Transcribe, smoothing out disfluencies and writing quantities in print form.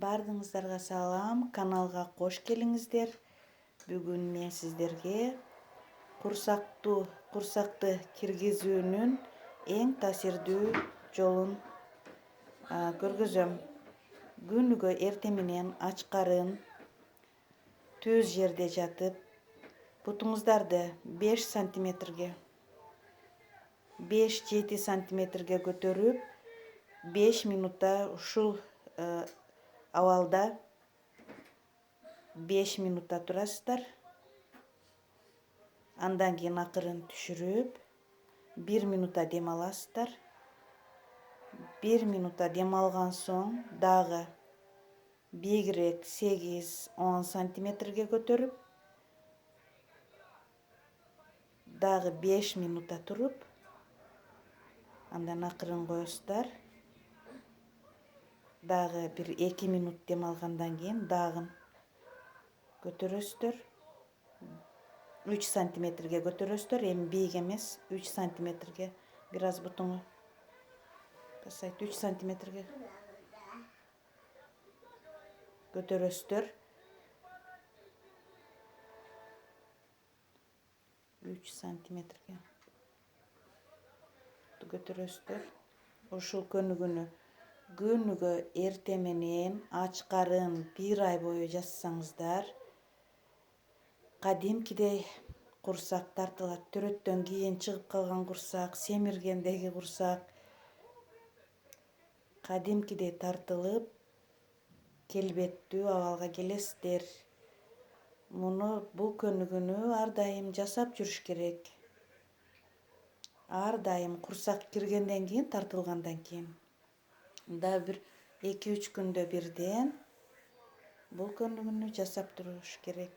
Бардыңыздарга салам, каналга кош келиңиздер. Бүгүн мен сиздерге курсакты киргизүүнүн эң таасирдүү жолун көргөзөм. Күнүгө эртең менен ач карын түз жерде жатып, бутуңуздарды 5 сантиметрге 5-7 сантиметрге көтөрүп, 5 минутта ушул абалда 5 минутта турасыздар. Андан кийин акырын түшүрүп, 1 минутта дем аласыздар. 1 минутта дем алган соң дагы бийигирээк 8-10 сантиметрге көтөрүп, дагы 5 минутта туруп, андан акырын коесуздар. Дагы бир 2 минут дем алгандан кийин дагы көтөрөсүздөр. 3 сантиметрге көтөрөсүздөр, эми бийик эмес, 3 сантиметрге, бир аз бутуңу пасайт, 3 сантиметрге көтөрөсүздөр. 3 сантиметрге көтөрөсүздөр. Ушул күнүгө эртең менен ач карын 1 ай бою жасасаңыздар, кадимкидей курсак тартылат. Төрөттөн кийин чыгып калган курсак, семиргендеги курсак кадимкидей тартылып, келбеттүү абалга келесиздер. Бул көнүгүүнү ар дайым жасап жүрүш керек. Ар дайым курсак киргенден кийин, тартылгандан кийин. Дагы бир 2-3 күндө бирден бул көнүгүүнү жасап туруш керек.